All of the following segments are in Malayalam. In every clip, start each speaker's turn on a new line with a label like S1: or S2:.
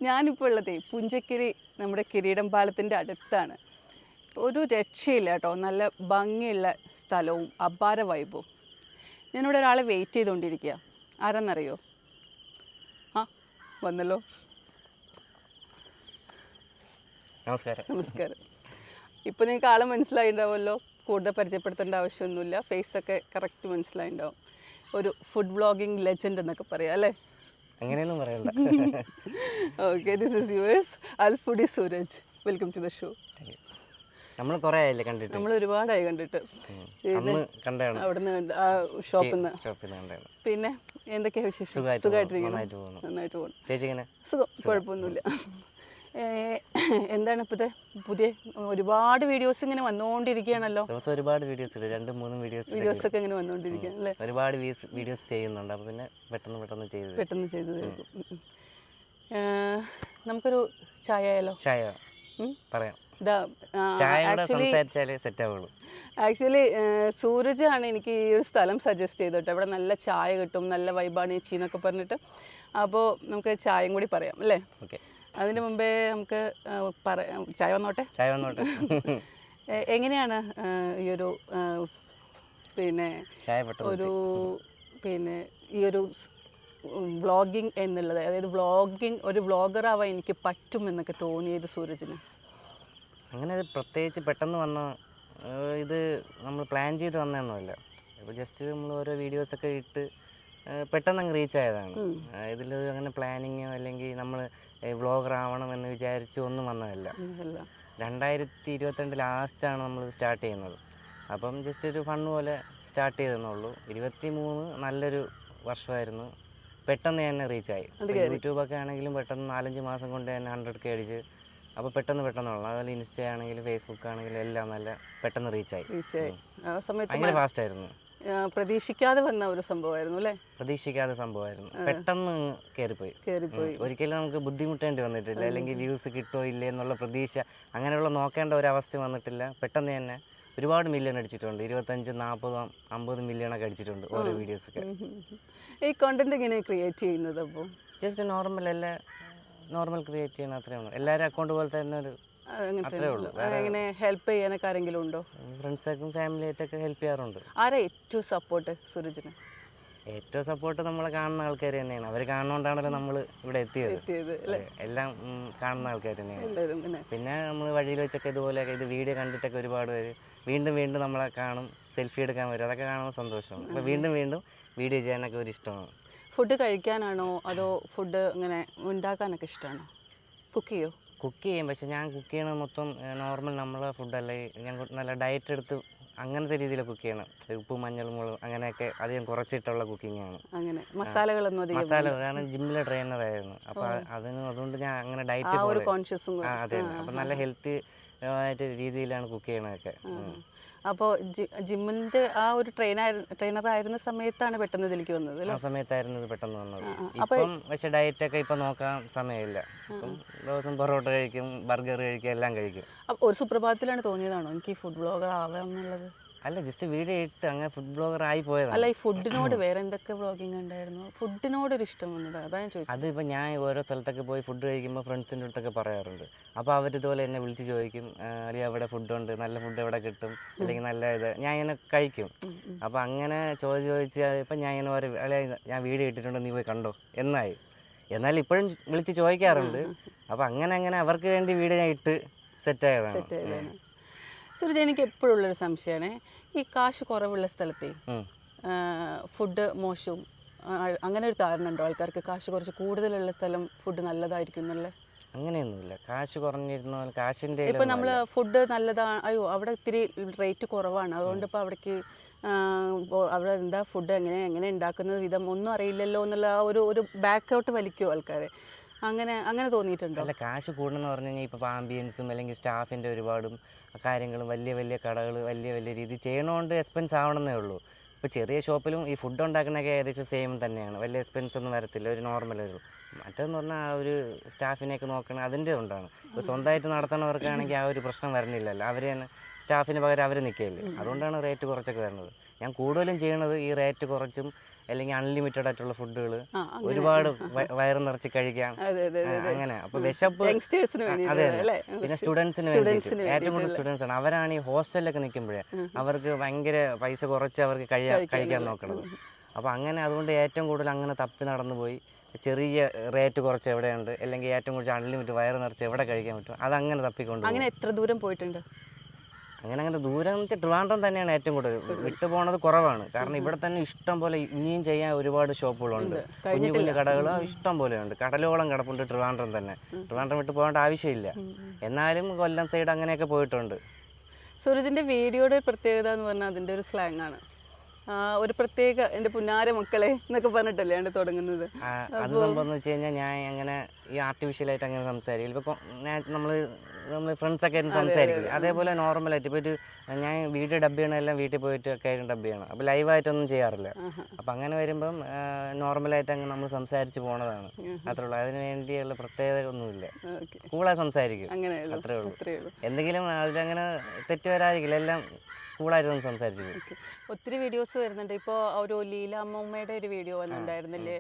S1: ഞാനിപ്പോൾ ഉള്ളതേ പുഞ്ചക്കിരി നമ്മുടെ കിരീടം പാലത്തിൻ്റെ അടുത്താണ്. ഒരു രക്ഷയില്ല കേട്ടോ, നല്ല ഭംഗിയുള്ള സ്ഥലവും അപാര വൈബും. ഞാനിവിടെ ഒരാളെ വെയിറ്റ് ചെയ്തുകൊണ്ടിരിക്കുക. ആരാന്നറിയോ? ആ വന്നല്ലോ,
S2: നമസ്കാരം.
S1: നമസ്കാരം. ഇപ്പോൾ നിങ്ങൾക്ക് ആളെ മനസ്സിലായിട്ടുണ്ടാവുമല്ലോ, കൂടുതൽ പരിചയപ്പെടുത്തേണ്ട ആവശ്യമൊന്നുമില്ല, ഫേസൊക്കെ കറക്റ്റ് മനസ്സിലായിട്ടുണ്ടാവും. ഒരു ഫുഡ് വ്ളോഗിങ് ലെജൻഡ് എന്നൊക്കെ പറയാം അല്ലേ?
S2: അങ്ങനെയൊന്നും പറയണ്ട.
S1: ഓക്കെ, ദിസ് ഈസ് യുവേഴ്സ് അൽഫുഡി Sooraj. Welcome to the show.
S2: നമ്മൾ കുറേ ആയില്ലേ കണ്ടിട്ട്?
S1: നമ്മൾ ഒരുപാടായി കണ്ടിട്ട്.
S2: കണ്ടാണ്
S1: അവിടുന്ന് ആ ഷോപ്പിൽ നിന്ന്.
S2: കണ്ടാണ്.
S1: പിന്നെ എന്തൊക്കെയാ വിശേഷം?
S2: സുഖമായിട്ടിരിക്കുന്നു.
S1: നന്നായിട്ട് പോകുന്നു.
S2: ചേച്ചി എങ്ങനെ?
S1: സുഖം, കുഴപ്പമൊന്നുമില്ല. എന്താണ് ഇപ്പോഴത്തെ പുതിയ ഒരുപാട് വീഡിയോസ് ഇങ്ങനെ വന്നുകൊണ്ടിരിക്കുകയാണല്ലോ?
S2: ദിവസം ഒരുപാട് വീഡിയോസ് ഇല്ല, 2-3
S1: വീഡിയോസൊക്കെ ഇങ്ങനെ വന്നുകൊണ്ടിരിക്കുകയാണ് അല്ലേ?
S2: ഒരുപാട് വീഡിയോസ് ചെയ്യുന്നുണ്ട്. അപ്പോൾ പിന്നെ പെട്ടെന്ന് ചെയ്ത്
S1: തീർക്കും. നമുക്കൊരു ചായ ആയാലോ?
S2: ചായ പറയാം.
S1: ആക്ച്വലി സൂരജ് ആണ് എനിക്ക് ഈ ഒരു സ്ഥലം സജസ്റ്റ് ചെയ്തോട്ടെ. ഇവിടെ നല്ല ചായ കിട്ടും, നല്ല വൈബാണ് ചേച്ചി എന്നൊക്കെ പറഞ്ഞിട്ട്. അപ്പോൾ നമുക്ക് ചായയും കൂടി പറയാം അല്ലേ?
S2: ഓക്കെ.
S1: അതിന് മുമ്പേ നമുക്ക് ചായ വന്നോട്ടെ. എങ്ങനെയാണ് ഈ ഒരു പിന്നെ ഈ ഒരു വ്ളോഗിങ് എന്നുള്ളത്, അതായത് ഒരു വ്ളോഗർ ആവാൻ എനിക്ക് പറ്റും എന്നൊക്കെ തോന്നിയത് സൂരജിന്?
S2: അങ്ങനെ പ്രത്യേകിച്ച് പെട്ടെന്ന് വന്ന ഇത് നമ്മൾ പ്ലാൻ ചെയ്ത് വന്നതൊന്നുമല്ല. ഇപ്പോൾ ജസ്റ്റ് നമ്മൾ ഓരോ വീഡിയോസൊക്കെ ഇട്ട് പെട്ടെന്ന് അങ്ങ് റീച്ച് ആയതാണ്. ഇതിൽ അങ്ങനെ പ്ലാനിങ്ങോ അല്ലെങ്കിൽ നമ്മൾ വ്ളോഗർ ആവണം എന്ന് വിചാരിച്ച് ഒന്നും വന്നതല്ല. 2022 ലാസ്റ്റാണ് നമ്മൾ സ്റ്റാർട്ട് ചെയ്യുന്നത്. അപ്പം ജസ്റ്റ് ഒരു ഫൺ പോലെ സ്റ്റാർട്ട് ചെയ്തെന്നുള്ളൂ. 23 നല്ലൊരു വർഷമായിരുന്നു. പെട്ടെന്ന് തന്നെ റീച്ചായി. യൂട്യൂബൊക്കെ ആണെങ്കിലും പെട്ടെന്ന് 4-5 മാസം കൊണ്ട് തന്നെ 100K അടിച്ച്. അപ്പോൾ പെട്ടെന്നുള്ള അതുപോലെ ഇൻസ്റ്റ ആണെങ്കിലും ഫേസ്ബുക്ക് ആണെങ്കിലും എല്ലാം നല്ല പെട്ടെന്ന് റീച്ചായി. ഭയങ്കര ഫാസ്റ്റ് ആയിരുന്നു.
S1: പ്രതീക്ഷിക്കാതെ വന്ന ഒരു സംഭവമായിരുന്നു അല്ലേ?
S2: പെട്ടെന്ന് കയറിപ്പോയി. ഒരിക്കലും നമുക്ക് ബുദ്ധിമുട്ടേണ്ടി വന്നിട്ടില്ല, അല്ലെങ്കിൽ വ്യൂസ് കിട്ടോ ഇല്ലേ എന്നുള്ള പ്രതീക്ഷ അങ്ങനെയുള്ള നോക്കേണ്ട ഒരു അവസ്ഥ വന്നിട്ടില്ല. പെട്ടെന്ന് തന്നെ ഒരുപാട് മില്യൺ അടിച്ചിട്ടുണ്ട്. 25, 40, 50 മില്യണൊക്കെ അടിച്ചിട്ടുണ്ട് ഓരോ വീഡിയോസൊക്കെ.
S1: ഈ കണ്ടന്റ് എങ്ങനെ ക്രിയേറ്റ് ചെയ്യുന്നത്? അപ്പോൾ ജസ്റ്റ്
S2: നോർമൽ ക്രിയേറ്റ് ചെയ്യുന്ന അത്രേ ഉള്ളൂ. എല്ലാവരും അക്കൗണ്ട് പോലെ തന്നെ ഒരു അത്രേ ഉള്ളൂ.
S1: എങ്ങനെ ഹെൽപ്പ് ചെയ്യാനൊക്കെ ആരെങ്കിലും ഉണ്ടോ?
S2: ഫ്രണ്ട്സൊക്കെ ഫാമിലിയായിട്ടൊക്കെ ഹെൽപ്പ് ചെയ്യാറുണ്ട്.
S1: ആരാ ഏറ്റവും സപ്പോർട്ട് സൂരജിന്?
S2: ഏറ്റവും സപ്പോർട്ട് നമ്മളെ കാണുന്ന ആൾക്കാർ തന്നെയാണ്. അവർ കാണുന്നതുകൊണ്ടാണല്ലോ നമ്മൾ ഇവിടെ എത്തിയത്. എല്ലാം കാണുന്ന ആൾക്കാർ തന്നെയാണ്. പിന്നെ നമ്മൾ വഴിയിൽ വെച്ചൊക്കെ ഇതുപോലെയൊക്കെ ഇത് വീഡിയോ കണ്ടിട്ടൊക്കെ ഒരുപാട് പേര് വീണ്ടും നമ്മളെ കാണും, സെൽഫി എടുക്കാൻ വരും. അതൊക്കെ കാണുമ്പോൾ സന്തോഷമാണ്. അപ്പോൾ വീണ്ടും വീഡിയോ ചെയ്യാനൊക്കെ ഒരു ഇഷ്ടമാണ്.
S1: ഫുഡ് കഴിക്കാനാണോ അതോ ഫുഡ് ഇങ്ങനെ ഉണ്ടാക്കാനൊക്കെ ഇഷ്ടമാണോ? കുക്ക്
S2: ചെയ്യും. പക്ഷെ ഞാൻ കുക്ക് ചെയ്യണത് മൊത്തം നോർമൽ നമ്മളെ ഫുഡല്ല. ഞാൻ നല്ല ഡയറ്റ് എടുത്ത് അങ്ങനത്തെ രീതിയിൽ കുക്ക് ചെയ്യണം. ഉപ്പും മഞ്ഞളും മുളകും അങ്ങനെയൊക്കെ അധികം കുറച്ചിട്ടുള്ള കുക്കിംഗ് ആണ്.
S1: അങ്ങനെ മസാലകൾ
S2: കാരണം ജിമ്മിലെ ട്രെയിനറായിരുന്നു. അപ്പോൾ അതുകൊണ്ട് ഞാൻ അങ്ങനെ ഡയറ്റ് അതെ. അപ്പം നല്ല ഹെൽത്തി ആയിട്ട് രീതിയിലാണ് കുക്ക് ചെയ്യണതൊക്കെ.
S1: അപ്പോൾ ജിമ്മിൻ്റെ ആ ഒരു ട്രെയിനറായിരുന്ന സമയത്താണ് പെട്ടെന്ന് ഇതിലേക്ക് വന്നത്?
S2: ആ സമയത്തായിരുന്നു ഇത് പെട്ടെന്ന് വന്നത്. ഇപ്പം പക്ഷേ ഡയറ്റൊക്കെ ഇപ്പം നോക്കാൻ സമയമില്ല. ഇപ്പം ദിവസം പൊറോട്ട കഴിക്കും, ബർഗർ കഴിക്കും, എല്ലാം കഴിക്കും.
S1: അപ്പോൾ ഒരു സുപ്രഭാതത്തിലാണ് തോന്നിയതാണോ എനിക്ക് ഫുഡ് ബ്ലോഗർ ആവാം എന്നുള്ളത്?
S2: അല്ല, ജസ്റ്റ് വീഡിയോ ഇട്ട് അങ്ങനെ ഫുഡ് ബ്ലോഗർ ആയി പോയതാണ്.
S1: അല്ല, ഈ ഫുഡിനോട് വേറെ എന്തൊക്കെ വ്ളോഗിങ് ഉണ്ടായിരുന്നു? ഫുഡിനോടൊരു ഇഷ്ടം വന്നത് അതാ ഞാൻ ചോദിച്ചത്.
S2: അതിപ്പോൾ ഞാൻ ഓരോ സ്ഥലത്തൊക്കെ പോയി ഫുഡ് കഴിക്കുമ്പോൾ ഫ്രണ്ട്സിൻ്റെ അടുത്തൊക്കെ പറയാറുണ്ട്. അപ്പോൾ അവരിതുപോലെ എന്നെ വിളിച്ച് ചോദിക്കും, അല്ലെങ്കിൽ അവിടെ ഫുഡുണ്ട്, നല്ല ഫുഡ് എവിടെ കിട്ടും, അല്ലെങ്കിൽ നല്ല ഇത് ഞാൻ ഇങ്ങനെ കഴിക്കും. അപ്പോൾ അങ്ങനെ ചോദിച്ച് ഇപ്പം ഞാൻ ഇങ്ങനെ ഓരോ ഞാൻ വീഡിയോ ഇട്ടിട്ടുണ്ട്, നീ പോയി കണ്ടോ എന്നാൽ ഇപ്പോഴും വിളിച്ച് ചോദിക്കാറുണ്ട്. അപ്പോൾ അങ്ങനെ അവർക്ക് വേണ്ടി വീഡിയോ ഞാൻ ഇട്ട് സെറ്റായതാണ്.
S1: സുരജ്, എനിക്ക് എപ്പോഴും ഉള്ളൊരു സംശയമാണ്, ഈ കാശ് കുറവുള്ള സ്ഥലത്തെ ഫുഡ് മോശവും അങ്ങനെ ഒരു ധാരണ ഉണ്ടോ ആൾക്കാർക്ക്? കാശ് കുറച്ച് കൂടുതലുള്ള സ്ഥലം ഫുഡ് നല്ലതായിരിക്കും എന്നല്ലേ?
S2: അങ്ങനെയൊന്നുമില്ല. കാശ് കുറഞ്ഞിരുന്ന കാശിൻ്റെ
S1: ഇപ്പം നമ്മൾ ഫുഡ് നല്ലതാണ്, അയ്യോ അവിടെ ഇത്തിരി റേറ്റ് കുറവാണ്, അതുകൊണ്ട് ഇപ്പോൾ അവിടേക്ക് അവിടെ എന്താ ഫുഡ് എങ്ങനെ ഉണ്ടാക്കുന്ന വിധം ഒന്നും അറിയില്ലല്ലോ എന്നുള്ള ആ ഒരു ബാക്കൗട്ട് വലിക്കുമോ ആൾക്കാരെ? അങ്ങനെ തോന്നിയിട്ടുണ്ടോ?
S2: അല്ല, കാശ് കൂടണമെന്ന് പറഞ്ഞു കഴിഞ്ഞാൽ ഇപ്പോൾ ആംബിയൻസും അല്ലെങ്കിൽ സ്റ്റാഫിൻ്റെ ഒരുപാടും കാര്യങ്ങളും വലിയ കടകൾ വലിയ രീതി ചെയ്യണോണ്ട് എക്സ്പെൻസ് ആവണമെന്നേ ഉള്ളൂ. ഇപ്പോൾ ചെറിയ ഷോപ്പിലും ഈ ഫുഡ് ഉണ്ടാക്കുന്നതൊക്കെ ഏകദേശം സെയിം തന്നെയാണ്. വലിയ എക്സ്പെൻസ് ഒന്നും വരത്തില്ല, ഒരു നോർമൽ ഒരു. മറ്റേന്ന് പറഞ്ഞാൽ ആ ഒരു സ്റ്റാഫിനെയൊക്കെ നോക്കണം, അതിൻ്റെ കൊണ്ടാണ്. ഇപ്പോൾ സ്വന്തമായിട്ട് നടത്തുന്നവർക്കാണെങ്കിൽ ആ ഒരു പ്രശ്നം വരണില്ലല്ലോ. അവർ തന്നെ സ്റ്റാഫിന് പകരം അവർ നിൽക്കുകയല്ലേ. അതുകൊണ്ടാണ് റേറ്റ് കുറച്ചൊക്കെ വരുന്നത്. ഞാൻ കൂടുതലും ചെയ്യണത് ഈ റേറ്റ് കുറച്ചും അല്ലെങ്കിൽ അൺലിമിറ്റഡ് ആയിട്ടുള്ള ഫുഡുകൾ
S1: ആ, അങ്ങനെ.
S2: ഒരുപാട് വയറ് നിറച്ച് കഴിക്കാം.
S1: അതെ അതെ
S2: അങ്ങനെ അപ്പോൾ വിശപ്പ്
S1: യങ്സ്റ്റേഴ്സിന്
S2: അതെ
S1: വേണ്ടിയിട്ട്
S2: അതെ.
S1: അല്ലേ?
S2: പിന്നെ സ്റ്റുഡൻസിന് വേണ്ടിയിട്ട് ഏറ്റവും കൂടുതൽ സ്റ്റുഡൻസ് ആണ്. അവരാണ് ഈ ഹോസ്റ്റലിലൊക്കെ നിൽക്കുമ്പോഴേ അവർക്ക് ഭയങ്കര പൈസ കുറച്ച് അവർക്ക് കഴിക്കാൻ നോക്കണത്. അപ്പോൾ അങ്ങനെ അതുകൊണ്ട് ഏറ്റവും കൂടുതൽ അങ്ങനെ തപ്പി നടന്നു പോയി ചെറിയ റേറ്റ് കുറച്ച് എവിടെയുണ്ട് അല്ലെങ്കിൽ ഏറ്റവും കൂടുതൽ അൺലിമിറ്റഡ് വയറ് നിറച്ച് എവിടെ കഴിക്കാൻ പറ്റും അതങ്ങനെ തപ്പിക്കൊണ്ട്
S1: അങ്ങനെ എത്ര ദൂരം പോയിട്ടുണ്ട്?
S2: അങ്ങനെ ദൂരം എന്ന് വെച്ചാൽ ട്രിവാൻഡ്രം തന്നെയാണ് ഏറ്റവും കൂടുതൽ. വിട്ടു പോകുന്നത് കുറവാണ്. കാരണം ഇവിടെ തന്നെ ഇഷ്ടം പോലെ ഇനിയും ചെയ്യാൻ ഒരുപാട് ഷോപ്പുകളുണ്ട്. കുഞ്ഞു കുഞ്ഞു കടകൾ ഇഷ്ടം പോലെയുണ്ട്. കടലോളം കിടപ്പുണ്ട് ട്രിവാൻഡ്രം തന്നെ. ട്രിവാൻഡ്രം വിട്ട് പോകേണ്ട ആവശ്യമില്ല. എന്നാലും കൊല്ലം സൈഡ് അങ്ങനെയൊക്കെ പോയിട്ടുണ്ട്.
S1: സൂരജിന്റെ വീഡിയോയുടെ ഒരു പ്രത്യേകത എന്ന് പറഞ്ഞാൽ അതിന്റെ ഒരു സ്ലാങ് ആണ്. ഒരു പ്രത്യേക എൻ്റെ പുന്നാര മക്കളെ എന്നൊക്കെ പറഞ്ഞിട്ടല്ലേ ആണ് തുടങ്ങുന്നത്.
S2: അത് സംഭവം എന്ന് വെച്ച് കഴിഞ്ഞാൽ ഞാൻ അങ്ങനെ ഈ ആർട്ടിഫിഷ്യലായിട്ട് അങ്ങനെ സംസാരിക്കില്ല. ഇപ്പോൾ നമ്മൾ ഫ്രണ്ട്സൊക്കെ ആയിരുന്നു സംസാരിക്കില്ല. അതേപോലെ നോർമലായിട്ട് ഇപ്പോൾ ഒരു ഞാൻ വീഡിയോ ഡബ് ചെയ്യണമെല്ലാം വീട്ടിൽ പോയിട്ട് ഒക്കെ ആയിരുന്നു ഡബ് ചെയ്യണം. അപ്പോൾ ലൈവായിട്ടൊന്നും ചെയ്യാറില്ല. അപ്പം അങ്ങനെ വരുമ്പം നോർമലായിട്ട് അങ്ങ് നമ്മൾ സംസാരിച്ച് പോണതാണ്. അത്രേ ഉള്ളൂ. അതിന് വേണ്ടിയുള്ള പ്രത്യേകത ഒന്നുമില്ല. കൂളായി സംസാരിക്കും, അത്രേ ഉള്ളൂ. എന്തെങ്കിലും അതിലങ്ങനെ തെറ്റ് വരാതിരിക്കില്ല. എല്ലാം കൂളായിട്ട് നമ്മൾ സംസാരിച്ചു പോകും.
S1: ഒത്തിരി വീഡിയോസ് വരുന്നുണ്ട്. ഇപ്പോൾ ഒരു ലീല അമ്മൂമ്മയുടെ ഒരു വീഡിയോ വന്നിട്ടുണ്ടായിരുന്നില്ലേ?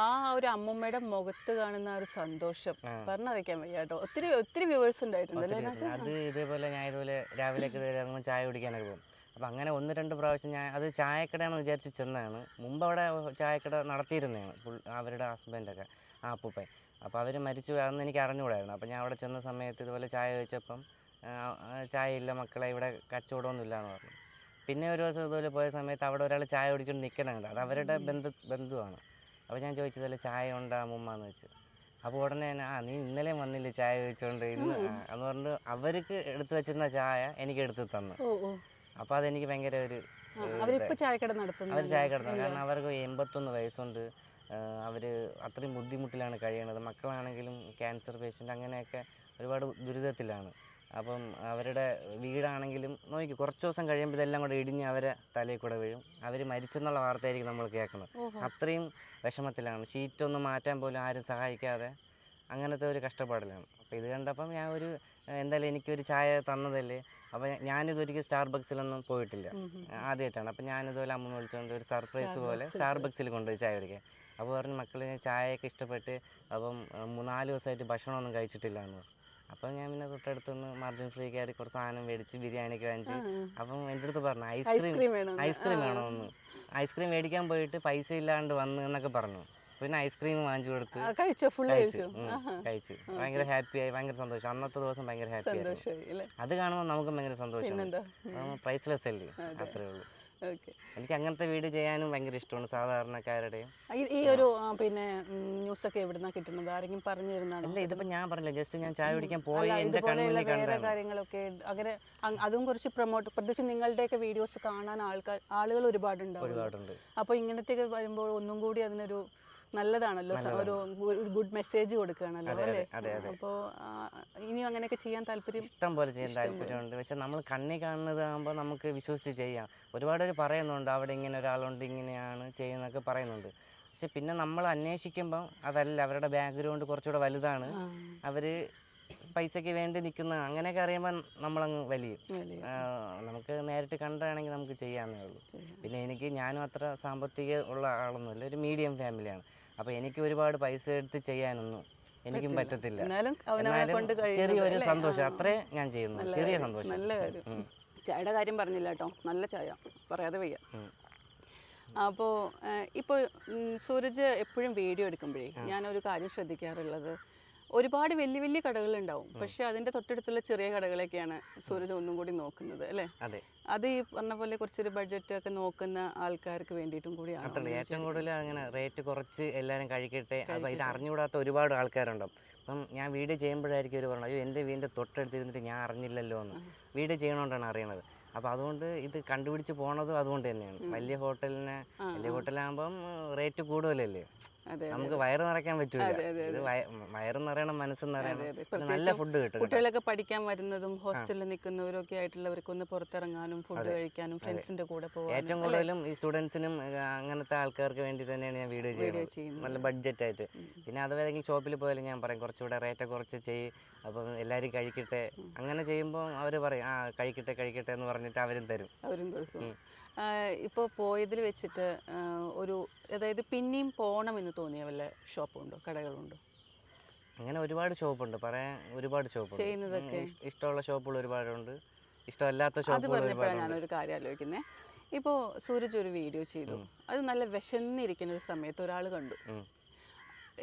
S1: ആ ഒരു അമ്മൂമ്മയുടെ മുഖത്ത് കാണുന്ന ഒരു സന്തോഷം പറഞ്ഞറിയിക്കാൻ വയ്യ കേട്ടോ. ഒത്തിരി ഒത്തിരി വ്യൂവേഴ്സ് ഉണ്ടായിട്ടുണ്ട്.
S2: അത് ഇതേപോലെ ഞാൻ ഇതുപോലെ രാവിലെയൊക്കെ ഇറങ്ങുമ്പോൾ ചായ കുടിക്കാനൊക്കെ പോകും. അപ്പം അങ്ങനെ 1-2 പ്രാവശ്യം ഞാൻ അത് ചായക്കടയാണെന്ന് വിചാരിച്ച് ചെന്നതാണ്. മുമ്പ് അവിടെ ചായക്കട നടത്തിയിരുന്നതാണ് അവരുടെ ഹസ്ബൻഡൊക്കെ, ആ അപ്പൂപ്പൻ. അപ്പോൾ അവർ മരിച്ചു അന്ന് എനിക്ക് അറിഞ്ഞുകൂടായിരുന്നു. അപ്പോൾ ഞാൻ അവിടെ ചെന്ന സമയത്ത് ഇതുപോലെ ചായ ചോദിച്ചപ്പം ചായ ഇല്ല മക്കളെ, ഇവിടെ കച്ചവടമൊന്നുമില്ല എന്ന് പറഞ്ഞു. പിന്നെ ഒരു ദിവസം ഇതുപോലെ പോയ സമയത്ത് അവിടെ ഒരാൾ ചായ കുടിക്കൊണ്ട് നിൽക്കണുണ്ട്. അത് അവരുടെ ബന്ധുവാണ്. അപ്പോൾ ഞാൻ ചോദിച്ചതല്ലേ ചായ ഉണ്ടോ അമ്മൂമ്മ എന്ന് വെച്ചു. അപ്പോൾ ഉടനെ തന്നെ നീ ഇന്നലെ വന്നില്ലേ ചായ ചോദിച്ചുകൊണ്ട് ഇന്ന് എന്ന് പറഞ്ഞ് അവർക്ക് എടുത്തു വെച്ചിരുന്ന ചായ എനിക്ക് എടുത്ത് തന്നു. അപ്പോൾ അതെനിക്ക് ഭയങ്കര ഒരു
S1: അവർ ചായക്കട നടത്തുന്നു.
S2: കാരണം അവർക്ക് 81 വയസ്സുണ്ട്. അവർ അത്രയും ബുദ്ധിമുട്ടിലാണ് കഴിയണത്. മക്കളാണെങ്കിലും ക്യാൻസർ പേഷ്യൻ്റ് അങ്ങനെയൊക്കെ ഒരുപാട് ദുരിതത്തിലാണ്. അപ്പം അവരുടെ വീടാണെങ്കിലും നോക്കി കുറച്ച് ദിവസം കഴിയുമ്പോൾ ഇതെല്ലാം കൂടെ ഇടിഞ്ഞ് അവരെ തലയിൽ കൂടെ വീഴും. അവർ മരിച്ചെന്നുള്ള വാർത്തയായിരിക്കും നമ്മൾ കേൾക്കുന്നത്. അത്രയും വിഷമത്തിലാണ്. ഷീറ്റൊന്നും മാറ്റാൻ പോലും ആരും സഹായിക്കാതെ അങ്ങനത്തെ ഒരു കഷ്ടപ്പാടിലാണ്. അപ്പോൾ ഇത് കണ്ടപ്പം ഞാൻ എന്തായാലും എനിക്കൊരു ചായ തന്നതല്ലേ. അപ്പോൾ ഞാനിതൊരിക്കലും സ്റ്റാർബക്സിലൊന്നും പോയിട്ടില്ല, ആദ്യമായിട്ടാണ്. അപ്പം ഞാനിതുപോലെ അമ്മ വിളിച്ചുകൊണ്ട് ഒരു സർപ്രൈസ് പോലെ സ്റ്റാർബക്സിൽ കൊണ്ടുപോയി ചായ കുടിക്കാൻ. അപ്പോൾ പറഞ്ഞു മക്കൾ ചായയൊക്കെ ഇഷ്ടപ്പെട്ട് അപ്പം 4 ദിവസമായിട്ട് ഭക്ഷണമൊന്നും കഴിച്ചിട്ടില്ല എന്ന് പറഞ്ഞു. അപ്പം ഞാൻ പിന്നെ തൊട്ടടുത്തുനിന്ന് മാർജിൻ ഫ്രീ കയറി കുറച്ച് സാധനം മേടിച്ച് ബിരിയാണിയൊക്കെ വാങ്ങിച്ച്. അപ്പം എൻ്റെ അടുത്ത് പറഞ്ഞു ഐസ്ക്രീം വേണമെന്ന്. ഐസ്ക്രീം മേടിക്കാൻ പോയിട്ട് പൈസ ഇല്ലാണ്ട് വന്ന് എന്നൊക്കെ പറഞ്ഞു. പിന്നെ ഐസ്ക്രീം വാങ്ങിച്ചു കൊടുത്ത് കഴിച്ചു. ഭയങ്കര ഹാപ്പിയായി, ഭയങ്കര സന്തോഷം. അന്നത്തെ ദിവസം ഭയങ്കര ഹാപ്പിയായി. അത് കാണുമ്പോൾ നമുക്ക് ഭയങ്കര സന്തോഷം. പ്രൈസ്ലെസ് അല്ലേ, അത്രേ ഉള്ളൂ. എനിക്ക് അങ്ങനത്തെ വീഡിയോ ചെയ്യാനും ഭയങ്കര ഇഷ്ടമാണ്, സാധാരണക്കാരുടെയും.
S1: ഈ ഒരു പിന്നെ ന്യൂസൊക്കെ എവിടുന്നാ കിട്ടുന്നത്? ആരെങ്കിലും പറഞ്ഞു തരുന്നതാണ്?
S2: അല്ല, ഇതിപ്പോ ഞാൻ പറഞ്ഞില്ല, ജസ്റ്റ് ഞാൻ ചായ കുടിക്കാൻ പോയി എന്റെ കണ്ണിൽ കണ്ട
S1: കാര്യങ്ങളൊക്കെ അങ്ങനെ അതും കുറച്ച് പ്രൊമോട്ട്. പ്രത്യേകിച്ച് നിങ്ങളുടെയൊക്കെ വീഡിയോസ് കാണാൻ ആളുകൾ ഒരുപാടുണ്ട്. അപ്പോൾ ഇങ്ങനത്തെ വരുമ്പോൾ ഒന്നും കൂടി അതിനൊരു നല്ലതാണല്ലോ, ഒരു ഗുഡ് മെസ്സേജ് കൊടുക്കുകയാണല്ലോ അല്ലേ? അപ്പോൾ ഇനിയും അങ്ങനെയൊക്കെ ചെയ്യാൻ താല്പര്യം?
S2: ഇഷ്ടം പോലെ ചെയ്യാൻ താല്പര്യമുണ്ട്. പക്ഷെ നമ്മൾ കണ്ണി കാണുന്നതാകുമ്പോൾ നമുക്ക് വിശ്വസിച്ച് ചെയ്യാം. ഒരുപാട് പേര് പറയുന്നുണ്ട് അവിടെ ഇങ്ങനെ ഒരാളുണ്ട്, ഇങ്ങനെയാണ് ചെയ്യുന്നതൊക്കെ പറയുന്നുണ്ട്. പക്ഷെ പിന്നെ നമ്മൾ അന്വേഷിക്കുമ്പം അതല്ല, അവരുടെ ബാക്ക്ഗ്രൗണ്ട് കുറച്ചുകൂടെ വലുതാണ്. അവർ പൈസയ്ക്ക് വേണ്ടി നിൽക്കുന്ന അങ്ങനെയൊക്കെ അറിയുമ്പോൾ നമ്മളങ്ങ് വലിയും. നമുക്ക് നേരിട്ട് കണ്ടാണെങ്കിൽ നമുക്ക് ചെയ്യാവുന്നേ ഉള്ളൂ. പിന്നെ ഞാനും അത്ര സാമ്പത്തിക ഉള്ള ആളൊന്നുമില്ല, ഒരു മീഡിയം ഫാമിലിയാണ്. അപ്പോൾ എനിക്ക് ഒരുപാട് പൈസ എടുത്ത് ചെയ്യാനൊന്നും എനിക്കും പറ്റത്തില്ല. എന്നാലും ചെറിയൊരു സന്തോഷം, അത്രേ ഞാൻ ചെയ്യുന്നു, ചെറിയ സന്തോഷം.
S1: നല്ല കാര്യം. ചായയുടെ കാര്യം പറഞ്ഞില്ല കേട്ടോ, നല്ല ചായ പറയാതെ വയ്യ. അപ്പോൾ ഇപ്പോൾ സൂരജ് എപ്പോഴും വീഡിയോ എടുക്കുമ്പോഴേ ഞാനൊരു കാര്യം ശ്രദ്ധിക്കാറുള്ളത്, ഒരുപാട് വലിയ വലിയ കടകളുണ്ടാവും, പക്ഷെ അതിന്റെ തൊട്ടടുത്തുള്ള ചെറിയ കടകളൊക്കെയാണ് സൂരജ് ഒന്നും കൂടി നോക്കുന്നത് അല്ലേ? അത് ഈ പറഞ്ഞ പോലെ കുറച്ചൊരു ബഡ്ജറ്റ് ഒക്കെ നോക്കുന്ന ആൾക്കാർക്ക് വേണ്ടിയിട്ടും കൂടിയാണ്.
S2: ഏറ്റവും കൂടുതൽ അങ്ങനെ റേറ്റ് കുറച്ച് എല്ലാവരും കഴിക്കട്ടെ. അപ്പോൾ ഇത് അറിഞ്ഞുകൂടാത്ത ഒരുപാട് ആൾക്കാരുണ്ടാവും. അപ്പം ഞാൻ വീഡിയോ ചെയ്യുമ്പോഴായിരിക്കും ഒരു പറഞ്ഞു, അയ്യോ എൻ്റെ വീടിൻ്റെ തൊട്ടടുത്തിരുന്നിട്ട് ഞാൻ അറിഞ്ഞില്ലല്ലോ എന്ന്. വീഡിയോ ചെയ്യണോണ്ടാണ് അറിയണത്. അപ്പോൾ അതുകൊണ്ട് ഇത് കണ്ടുപിടിച്ച് പോണതും അതുകൊണ്ട് തന്നെയാണ്. വലിയ ഹോട്ടലാകുമ്പം റേറ്റ് കൂടുതലല്ലേ, നമുക്ക് വയറ് നിറയ്ക്കാൻ പറ്റൂല. വയറ് നിറയണം, മനസ്സ് നിറയണം, നല്ല ഫുഡ് കിട്ടും.
S1: കുട്ടികളൊക്കെ പഠിക്കാൻ വരുന്നതും ഹോസ്റ്റലിൽ നിൽക്കുന്നവരും ഒക്കെ ആയിട്ടുള്ളവർക്ക് ഒന്ന് പുറത്തിറങ്ങാനും ഫുഡ് കഴിക്കാനും ഫ്രണ്ട്സിന്റെ കൂടെ പോകാനും
S2: ഏറ്റവും കൂടുതലും ഈ സ്റ്റുഡൻസിനും അങ്ങനത്തെ ആൾക്കാർക്ക് വേണ്ടി തന്നെയാണ് ഞാൻ വീഡിയോ ചെയ്യുന്നത്, നല്ല ബഡ്ജറ്റ് ആയിട്ട്. പിന്നെ അത് ഏതെങ്കിലും ഷോപ്പിൽ പോയാലും ഞാൻ പറയും കുറച്ചുകൂടെ റേറ്റ് കുറച്ച് ചെയ്യും, അപ്പം എല്ലാവരും കഴിക്കട്ടെ. അങ്ങനെ ചെയ്യുമ്പോൾ അവർ പറയും കഴിക്കട്ടെ എന്ന് പറഞ്ഞിട്ട് അവരും തരും.
S1: ഇപ്പോൾ പോയതിൽ വെച്ചിട്ട് ഒരു അതായത് പിന്നെയും പോകണമെന്ന് തോന്നിയ വല്ല ഷോപ്പുണ്ടോ, കടകളുണ്ടോ?
S2: അങ്ങനെ ഒരുപാട് ഷോപ്പുണ്ട്, പറയാൻ ഒരുപാട് ഷോപ്പുണ്ട്.
S1: ചെയ്യുന്നതൊക്കെ
S2: ഇഷ്ടമുള്ള ഷോപ്പുകൾ ഒരുപാടുണ്ട്, ഇഷ്ടമല്ലാത്ത
S1: അത്
S2: ഷോപ്പുകൾ
S1: പറഞ്ഞപ്പോഴാണ്
S2: ഒരുപാടുണ്ട്.
S1: ഞാനൊരു കാര്യം ആലോചിക്കുന്നത്. ഇപ്പോൾ സൂരജ് ഒരു വീഡിയോ ചെയ്തു, അത് നല്ല വിശന്നിരിക്കുന്ന ഒരു സമയത്ത് ഒരാൾ കണ്ടു.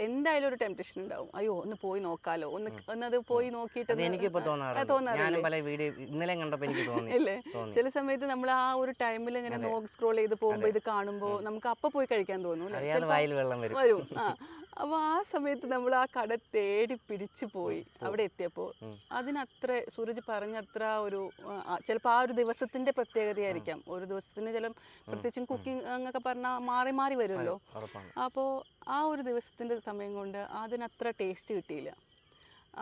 S1: എന്തായാലും ഒരു ടെംപ്റ്റേഷൻ ഉണ്ടാവും, അയ്യോ ഒന്ന് പോയി നോക്കാലോ, ഒന്നത് പോയി നോക്കിയിട്ട്
S2: എനിക്കിപ്പോൾ തോന്നാറുണ്ട്. ഞാനും പല വീഡിയോ ഇന്നലെ കണ്ടപ്പോൾ എനിക്ക് തോന്നി.
S1: അല്ലേ? ചില സമയത്ത് നമ്മൾ ആ ഒരു ടൈമിൽ ഇങ്ങനെ സ്ക്രോൾ ചെയ്ത് പോകുമ്പോൾ ഇത് കാണുമ്പോൾ നമുക്ക് അപ്പം പോയി കഴിക്കാൻ തോന്നും,
S2: അറിയാതെ വായിൽ വെള്ളം വരും.
S1: അപ്പോൾ ആ സമയത്ത് നമ്മൾ ആ കട തേടി പിടിച്ചു പോയി. അവിടെ എത്തിയപ്പോൾ അതിനത്ര സൂരജ് പറഞ്ഞത്ര ഒരു ചിലപ്പോൾ ആ ഒരു ദിവസത്തിന്റെ പ്രത്യേകതയായിരിക്കാം. ഒരു ദിവസത്തിന് ചില പ്രത്യേകിച്ചും കുക്കിംഗ് എന്നൊക്കെ പറഞ്ഞാൽ മാറി മാറി വരുമല്ലോ. അപ്പോൾ ആ ഒരു ദിവസത്തിന്റെ സമയം കൊണ്ട് അതിനത്ര ടേസ്റ്റ് കിട്ടിയില്ല.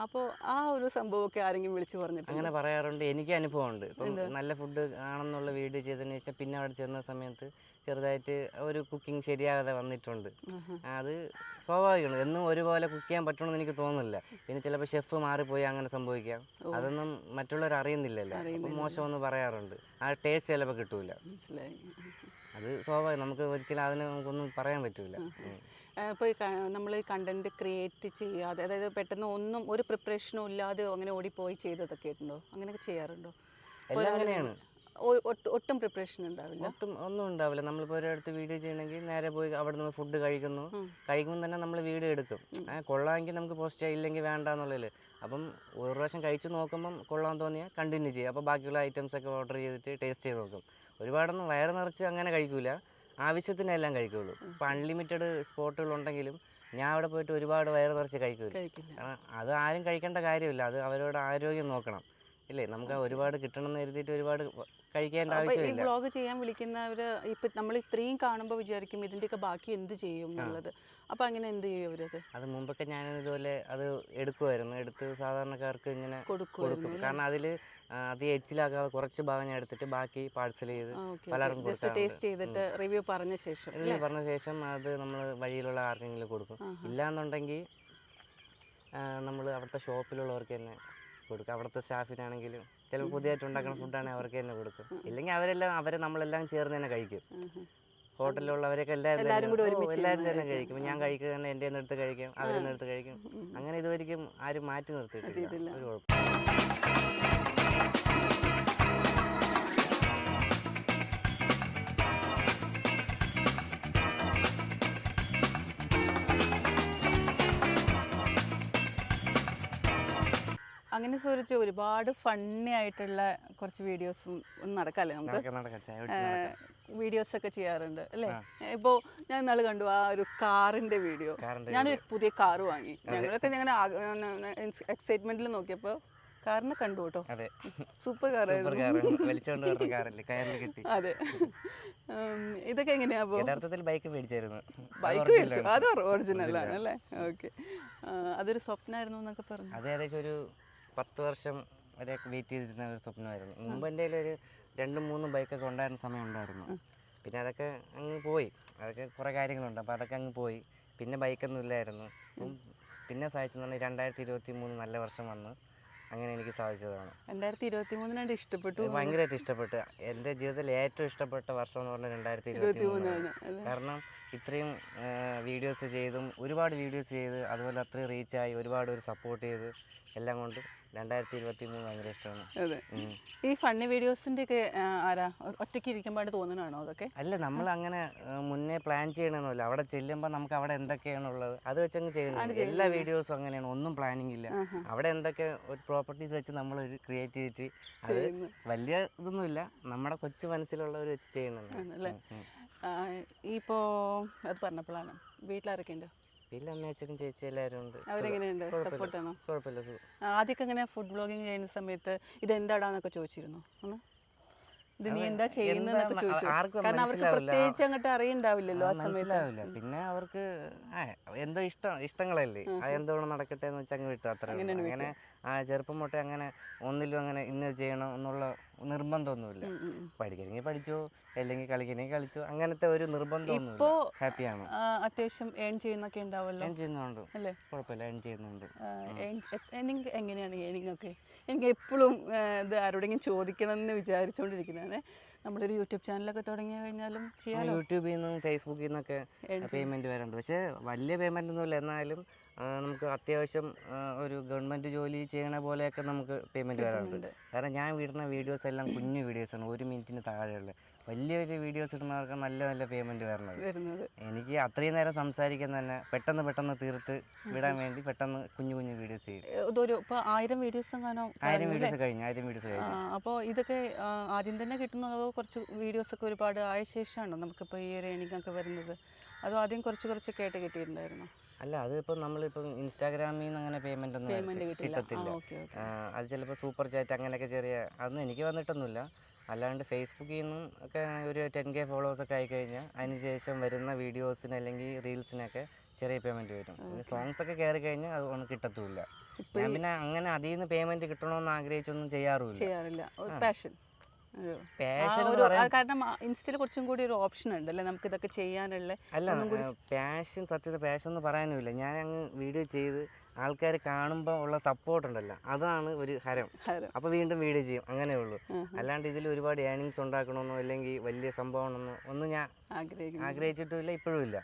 S1: അപ്പോൾ ആ ഒരു സംഭവമൊക്കെ ആരെങ്കിലും വിളിച്ചു പറഞ്ഞിട്ട്?
S2: അങ്ങനെ പറയാറുണ്ട്, എനിക്ക് അനുഭവമുണ്ട്. ഇപ്പം നല്ല ഫുഡ് ആണെന്നുള്ള വീഡിയോ ചെയ്തതിന് ശേഷം പിന്നെ അവിടെ ചെന്ന സമയത്ത് ചെറുതായിട്ട് ഒരു കുക്കിംഗ് ശരിയാകാതെ വന്നിട്ടുണ്ട്. അത് സ്വാഭാവികമാണ്, എന്നും ഒരുപോലെ കുക്ക് ചെയ്യാൻ പറ്റണമെന്ന് എനിക്ക് തോന്നുന്നില്ല. പിന്നെ ചിലപ്പോൾ ഷെഫ് മാറിപ്പോയി അങ്ങനെ സംഭവിക്കാം, അതൊന്നും മറ്റുള്ളവർ അറിയുന്നില്ലല്ലോ. അപ്പം മോശമെന്ന് പറയാറുണ്ട്, ആ ടേസ്റ്റ് ചിലപ്പോൾ കിട്ടൂല.
S1: മനസ്സിലായി.
S2: അത് സ്വാഭാവികം, നമുക്ക് ഒരിക്കലും അതിന് നമുക്കൊന്നും പറയാൻ പറ്റൂല.
S1: ഇപ്പോൾ നമ്മൾ കണ്ടന്റ് ക്രിയേറ്റ് ചെയ്യാതെ, അതായത് പെട്ടെന്ന് ഒന്നും ഒരു പ്രിപ്പറേഷനും ഇല്ലാതെ അങ്ങനെ ഓടിപ്പോയി ചെയ്തതൊക്കെ ഉണ്ടോ? അങ്ങനെയൊക്കെ ചെയ്യാറുണ്ടോ?
S2: എല്ലാം അങ്ങനെയാണ്,
S1: ഒട്ടും പ്രിപ്പറേഷൻ ഉണ്ടാവില്ല,
S2: ഒട്ടും ഒന്നും ഉണ്ടാവില്ല. നമ്മളിപ്പോൾ ഒരിടത്ത് വീഡിയോ ചെയ്യണമെങ്കിൽ നേരെ പോയി അവിടെ നിന്ന് ഫുഡ് കഴിക്കുമ്പോൾ തന്നെ നമ്മൾ വീഡിയോ എടുക്കും. കൊള്ളാമെങ്കിൽ നമുക്ക് പോസ്റ്റ് ചെയ്യാം, ഇല്ലെങ്കിൽ വേണ്ട എന്നുള്ളതിൽ. അപ്പം ഒരു പ്രാവശ്യം കഴിച്ച് നോക്കുമ്പം കൊള്ളാൻ തോന്നിയാൽ കണ്ടിന്യൂ ചെയ്യും. അപ്പോൾ ബാക്കിയുള്ള ഐറ്റംസൊക്കെ ഓർഡർ ചെയ്തിട്ട് ടേസ്റ്റ് ചെയ്ത് നോക്കും. ഒരുപാടൊന്നും വയറ് നിറച്ച് അങ്ങനെ കഴിക്കൂല, ആവശ്യത്തിനെല്ലാം കഴിക്കുള്ളൂ. ഇപ്പോൾ അൺലിമിറ്റഡ് സ്പോട്ടുകളുണ്ടെങ്കിലും ഞാൻ അവിടെ പോയിട്ട് ഒരുപാട് വയറ് നിറച്ച് കഴിക്കില്ല. കാരണം അത് ആരും കഴിക്കേണ്ട കാര്യമില്ല, അത് അവരോട് ആരോഗ്യം നോക്കണം, ഇല്ലേ? നമുക്ക് ഒരുപാട് കിട്ടണമെന്ന് കരുതിയിട്ട് ഒരുപാട് കഴിക്കേണ്ട ആവശ്യമില്ല.
S1: ഈ വ്ളോഗ് ചെയ്യാൻ വിളിക്കുന്നവർ ഇപ്പം നമ്മൾ ഇത്രയും കാണുമ്പോൾ വിചാരിക്കും ഇതിൻ്റെയൊക്കെ ബാക്കി എന്ത് ചെയ്യും എന്നുള്ളത്. അപ്പോൾ അങ്ങനെ എന്ത് ചെയ്യും അവരത്?
S2: അത് മുമ്പൊക്കെ ഞാൻ ഇതുപോലെ അത് എടുക്കുമായിരുന്നു, എടുത്ത് സാധാരണക്കാർക്ക് ഇങ്ങനെ കൊടുക്കും. കാരണം അതിൽ അത് എച്ചിലാക്കാതെ കുറച്ച് ഭാഗം ഞാൻ എടുത്തിട്ട് ബാക്കി പാഴ്സൽ ചെയ്ത് പലർക്കും
S1: ടേസ്റ്റ് ചെയ്തിട്ട് റിവ്യൂ പറഞ്ഞ ശേഷം
S2: അത് നമ്മൾ വഴിയിലുള്ള ആർക്കെങ്കിലും കൊടുക്കും. ഇല്ലാന്നുണ്ടെങ്കിൽ നമ്മൾ അവിടുത്തെ ഷോപ്പിലുള്ളവർക്ക് തന്നെ കൊടുക്കും. അവിടുത്തെ സ്റ്റാഫിനാണെങ്കിലും ചിലപ്പോൾ പുതിയതായിട്ട് ഉണ്ടാക്കുന്ന ഫുഡാണെങ്കിൽ അവർക്ക് തന്നെ കൊടുക്കും. ഇല്ലെങ്കിൽ നമ്മളെല്ലാം ചേർന്ന് തന്നെ കഴിക്കും. ഹോട്ടലിലുള്ളവരൊക്കെ എല്ലാവരും തന്നെ കഴിക്കും. ഞാൻ കഴിക്കുക തന്നെ എൻ്റെ എടുത്ത് കഴിക്കും, അവരെന്ന് എടുത്ത് കഴിക്കും. അങ്ങനെ ഇതുവരെയും ആരും മാറ്റി നിർത്തിയിട്ടില്ല, ഒരു കുഴപ്പം.
S1: അങ്ങനെ സൂരജ് ഒരുപാട് ഫണ്ണി ആയിട്ടുള്ള കുറച്ച് വീഡിയോസും നടക്കാല്ലേ നമുക്ക്? വീഡിയോസൊക്കെ ചെയ്യാറുണ്ട് അല്ലേ? ഇപ്പോൾ ഞാൻ ഇന്നാൾ കണ്ടു ആ ഒരു കാറിൻ്റെ വീഡിയോ. ഞാനൊരു പുതിയ കാറ് വാങ്ങി, ഞങ്ങളൊക്കെ ഞങ്ങനെ എക്സൈറ്റ്മെൻറ്റിൽ നോക്കിയപ്പോൾ കാറിനെ കണ്ടു കേട്ടോ. സൂപ്പർ കാറായിരുന്നു. അതെ, ഇതൊക്കെ എങ്ങനെയാ?
S2: ബൈക്ക് മേടിച്ചായിരുന്നു.
S1: ബൈക്ക് മേടിച്ചു, അത് ഒറിജിനൽ ആണ് അല്ലേ? ഓക്കെ, അതൊരു സ്വപ്നമായിരുന്നു എന്നൊക്കെ പറഞ്ഞു.
S2: അത് ഏകദേശം ഒരു 10 വർഷം വരെ വെയിറ്റ് ചെയ്തിരുന്ന ഒരു സ്വപ്നമായിരുന്നു. മുമ്പ് എൻ്റെ ഒരു 2-3 ബൈക്കൊക്കെ ഉണ്ടായിരുന്ന സമയം ഉണ്ടായിരുന്നു. പിന്നെ അതൊക്കെ അങ്ങ് പോയി, അതൊക്കെ കുറേ കാര്യങ്ങളുണ്ട്, അപ്പോൾ അതൊക്കെ അങ്ങ് പോയി. പിന്നെ ബൈക്കൊന്നും ഇല്ലായിരുന്നു. പിന്നെ സാധിച്ചെന്ന് പറഞ്ഞാൽ 2023 നല്ല വർഷം വന്ന് അങ്ങനെ എനിക്ക് സാധിച്ചതാണ്.
S1: 2023 ഇഷ്ടപ്പെട്ടു,
S2: ഭയങ്കരമായിട്ട് ഇഷ്ടപ്പെട്ടു. എൻ്റെ ജീവിതത്തിൽ ഏറ്റവും ഇഷ്ടപ്പെട്ട വർഷം എന്ന് പറഞ്ഞാൽ 2023. കാരണം ഇത്രയും വീഡിയോസ് ചെയ്തും ഒരുപാട് വീഡിയോസ് ചെയ്ത് അതുപോലെ അത്രയും റീച്ചായി ഒരുപാട് സപ്പോർട്ട് ചെയ്ത് എല്ലാം കൊണ്ട് 2023 ഭയങ്കര ഇഷ്ടമാണ്.
S1: അതെ, ഈ ഫണ്ണി വീഡിയോസിൻ്റെ ഒക്കെ ആരാ ഒറ്റയ്ക്ക് ഇരിക്കുമ്പോൾ തോന്നുന്നതാണോ അതൊക്കെ?
S2: അല്ല, നമ്മൾ അങ്ങനെ മുന്നേ പ്ലാൻ ചെയ്യണമെന്നില്ല. അവിടെ ചെല്ലുമ്പോൾ നമുക്ക് അവിടെ എന്തൊക്കെയാണുള്ളത് അത് വെച്ചങ്ങ് ചെയ്യുന്നത്. എല്ലാ വീഡിയോസും അങ്ങനെയാണ്, ഒന്നും പ്ലാനിങ് ഇല്ല. അവിടെ എന്തൊക്കെ ഒരു പ്രോപ്പർട്ടീസ് വെച്ച് നമ്മളൊരു ക്രിയേറ്റിവിറ്റി, അത് വലിയ ഇതൊന്നുമില്ല, നമ്മുടെ കൊച്ചു മനസ്സിലുള്ളവർ വെച്ച് ചെയ്യുന്നുണ്ട്.
S1: ഇപ്പോൾ അത് പറഞ്ഞപ്പോഴാണ് വീട്ടിലാരൊക്കെ ഉണ്ട്?
S2: വീട്ടിൽ അമ്മയച്ഛനും ചേച്ചി എല്ലാവരും ഉണ്ട്.
S1: അവരെങ്ങനെയുണ്ട്? സപ്പോർട്ടാണോ?
S2: കുഴപ്പമില്ല.
S1: ആദ്യമൊക്കെ ഇങ്ങനെ ഫുഡ് ബ്ലോഗിങ് ചെയ്യുന്ന സമയത്ത് ഇതെന്താടാന്നൊക്കെ ചോദിച്ചിരുന്നു, ഇത് നീ എന്താ ചെയ്യുന്നതെന്നൊക്കെ ചോദിച്ചു? കാരണം അവർക്ക് പ്രത്യേകിച്ച് അങ്ങോട്ട് അറിയണ്ടാവില്ലല്ലോ ആ സമയത്ത്.
S2: പിന്നെ അവർക്ക് എന്തോ ഇഷ്ടങ്ങളല്ലേ, എന്തോണം നടക്കട്ടെ എന്ന് വെച്ചാൽ അങ്ങ് വിട്ടു, അത്ര. അങ്ങനെ ചെറുപ്പം തൊട്ടേ അങ്ങനെ ഒന്നിലും അങ്ങനെ ഇന്ന് ചെയ്യണം എന്നുള്ള നിർബന്ധമൊന്നുമില്ല. പഠിക്കണമെങ്കിൽ പഠിച്ചോ, അല്ലെങ്കിൽ കളിക്കണമെങ്കിൽ കളിച്ചോ, അങ്ങനത്തെ ഒരു നിർബന്ധമൊന്നുമില്ല. ഹാപ്പിയാണ്.
S1: അത്യാവശ്യം ഏൺ ചെയ്യുന്നൊക്കെ ഉണ്ടാവുമല്ലോ?
S2: ഏൺ ചെയ്യുന്നുണ്ട് അല്ലേ? കുഴപ്പമില്ല, ഏൺ ചെയ്യുന്നുണ്ട്.
S1: എങ്ങനെയാണ് ഏണിംഗ് ഒക്കെ? എനിക്ക് എപ്പോഴും ഇത് ആരോടെങ്കിലും ചോദിക്കണം എന്ന് വിചാരിച്ചുകൊണ്ടിരിക്കുന്നതാണ്. നമ്മളൊരു യൂട്യൂബ് ചാനലൊക്കെ തുടങ്ങി കഴിഞ്ഞാലും ചെയ്യാലോ.
S2: യൂട്യൂബിൽ നിന്നും ഫേസ്ബുക്കിൽ നിന്നൊക്കെ പേയ്മെൻറ്റ് വരാറുണ്ട്. പക്ഷേ വലിയ പേയ്മെൻ്റ് ഒന്നുമില്ല. എന്നാലും നമുക്ക് അത്യാവശ്യം ഒരു ഗവൺമെൻറ് ജോലി ചെയ്യണ പോലെയൊക്കെ നമുക്ക് പേയ്മെൻറ്റ് വരാറുണ്ട്. കാരണം ഞാൻ ഇടുന്ന വീഡിയോസ് എല്ലാം കുഞ്ഞു വീഡിയോസാണ്, 1 മിനിറ്റിന് താഴെയുള്ള. വലിയ വലിയ വീഡിയോസ് ഇടുന്നവർക്ക് നല്ല നല്ല പേയ്മെൻറ്റ് വരുന്നത്. എനിക്ക് അത്രയും നേരം സംസാരിക്കാൻ തന്നെ പെട്ടെന്ന് തീർത്ത് വിടാൻ വേണ്ടി പെട്ടെന്ന് കുഞ്ഞു കുഞ്ഞു വീഡിയോസ് ചെയ്യും.
S1: ഇതൊരു ഇപ്പോൾ 1000 വീഡിയോസ് എങ്ങാനോ
S2: 1000 വീഡിയോസ് കഴിഞ്ഞു.
S1: അപ്പോൾ ഇതൊക്കെ ആദ്യം തന്നെ കിട്ടുന്നതോ കുറച്ച് വീഡിയോസൊക്കെ ഒരുപാട് ആയ ശേഷമാണോ നമുക്കിപ്പോൾ ഈ ഒരു ഏണിങ്ങൊക്കെ വരുന്നത്? അതോ ആദ്യം കുറച്ചൊക്കെ ആയിട്ട് കിട്ടിയിട്ടുണ്ടായിരുന്നോ?
S2: അല്ല, അതിപ്പോൾ നമ്മളിപ്പം ഇൻസ്റ്റാഗ്രാമിൽ നിന്ന് അങ്ങനെ പേയ്മെൻ്റ് ഒന്നും കിട്ടത്തില്ല. അത് ചിലപ്പോൾ സൂപ്പർ ചാറ്റ് അങ്ങനെയൊക്കെ ചെറിയ അതൊന്നും എനിക്ക് വന്നിട്ടൊന്നുമില്ല. അല്ലാണ്ട് ഫേസ്ബുക്കിൽ നിന്നും ഒക്കെ ഒരു 10K ഫോളോവേഴ്സൊക്കെ ആയിക്കഴിഞ്ഞാൽ അതിന് ശേഷം വരുന്ന വീഡിയോസിന് അല്ലെങ്കിൽ റീൽസിനൊക്കെ ചെറിയ പേയ്മെൻറ്റ് വരും. പിന്നെ സോങ്സ് ഒക്കെ കയറി കഴിഞ്ഞാൽ അതൊന്നും കിട്ടത്തുമില്ല. ഞാൻ പിന്നെ അങ്ങനെ അതിൽ നിന്ന് പേയ്മെൻറ്റ് കിട്ടണമെന്ന് ആഗ്രഹിച്ചൊന്നും ചെയ്യാറില്ല.
S1: പാഷൻ കാരണം ഇൻസ്റ്റയിൽ കുറച്ചും കൂടി ഒരു ഓപ്ഷൻ ഉണ്ട് അല്ലേ നമുക്ക് ഇതൊക്കെ ചെയ്യാനുള്ള.
S2: അല്ല, സത്യത്തിൽ പാഷൻ എന്ന് പറയാനുമില്ല. ഞാൻ അങ്ങ് വീഡിയോ ചെയ്ത് ആൾക്കാർ കാണുമ്പോൾ ഉള്ള സപ്പോർട്ട് ഉണ്ടല്ലോ, അതാണ് ഒരു ഹരം. അപ്പോൾ വീണ്ടും വീഡിയോ ചെയ്യും, അങ്ങനെ ഉള്ളൂ. അല്ലാണ്ട് ഇതിൽ ഒരുപാട് ഏണിങ്സ് ഉണ്ടാക്കണമെന്നോ അല്ലെങ്കിൽ വലിയ സംഭവമാണെന്നോ ഒന്നും ഞാൻ ആഗ്രഹിച്ചിട്ടുമില്ല, ഇപ്പോഴും ഇല്ല.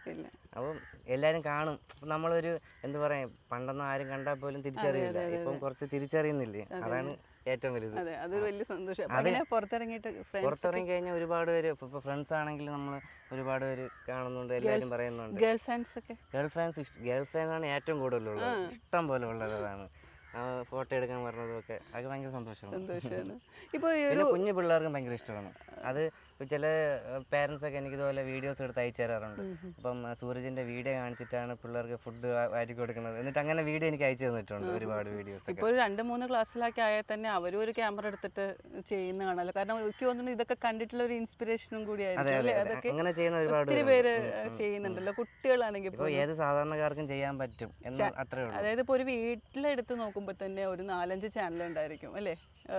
S2: അപ്പം എല്ലാവരും കാണും. അപ്പം നമ്മളൊരു എന്താ പറയുക, പണ്ടൊന്നും ആരും കണ്ടാൽ പോലും തിരിച്ചറിയില്ല. ഇപ്പം കുറച്ച് തിരിച്ചറിയുന്നില്ലേ, അതാണ് ഏറ്റവും വലുത്.
S1: അതൊരു വലിയ സന്തോഷം.
S2: പുറത്തിറങ്ങി കഴിഞ്ഞാൽ ഒരുപാട് പേര്, ഇപ്പോൾ ഫ്രണ്ട്സ് ആണെങ്കിൽ നമ്മൾ ഒരുപാട് പേര് കാണുന്നുണ്ട്, എല്ലാവരും പറയുന്നുണ്ട്. ഗേൾസ് ഫാൻസ് ആണ് ഏറ്റവും കൂടുതലുള്ളത്, ഇഷ്ടം പോലെ ഉള്ളത്. അതാണ് ഫോട്ടോ എടുക്കാൻ പറഞ്ഞതും ഒക്കെ, അതൊക്കെ ഭയങ്കര സന്തോഷമാണ്. പിന്നെ കുഞ്ഞു പിള്ളേർക്കും ഭയങ്കര ഇഷ്ടമാണ് അത്. ഇപ്പോൾ ചില പേരൻസൊക്കെ എനിക്ക് ഇതുപോലെ വീഡിയോസ് എടുത്ത് അയച്ചു തരാറുണ്ട്. അപ്പം സൂരജിൻ്റെ വീഡിയോ കാണിച്ചിട്ടാണ് പിള്ളേർക്ക് ഫുഡ് വാരി കൊടുക്കുന്നത്. എന്നിട്ട് അങ്ങനെ വീഡിയോ എനിക്ക് അയച്ചു തന്നിട്ടുണ്ട് ഒരുപാട് വീഡിയോസ്.
S1: ഇപ്പോൾ ഒരു 2-3 ക്ലാസ്സിലൊക്കെ ആയാൽ തന്നെ അവരും ഒരു ക്യാമറ എടുത്തിട്ട് ചെയ്യുന്ന കാണാമല്ലോ. കാരണം എനിക്ക് തോന്നുന്നു ഇതൊക്കെ കണ്ടിട്ടുള്ള ഒരു ഇൻസ്പിറേഷനും കൂടിയായിരിക്കും അല്ലേ? അതൊക്കെ
S2: അങ്ങനെ ചെയ്യുന്ന ഒരുപാട്
S1: പേര് ചെയ്യുന്നുണ്ടല്ലോ, കുട്ടികളാണെങ്കിൽ.
S2: ഇപ്പോൾ ഏത് സാധാരണക്കാർക്കും ചെയ്യാൻ പറ്റും എന്ന് അത്രേ ഉള്ളൂ.
S1: അതായത് ഇപ്പോൾ ഒരു വീട്ടിലെടുത്ത് നോക്കുമ്പോൾ തന്നെ ഒരു 4-5 ചാനൽ ഉണ്ടായിരിക്കും അല്ലേ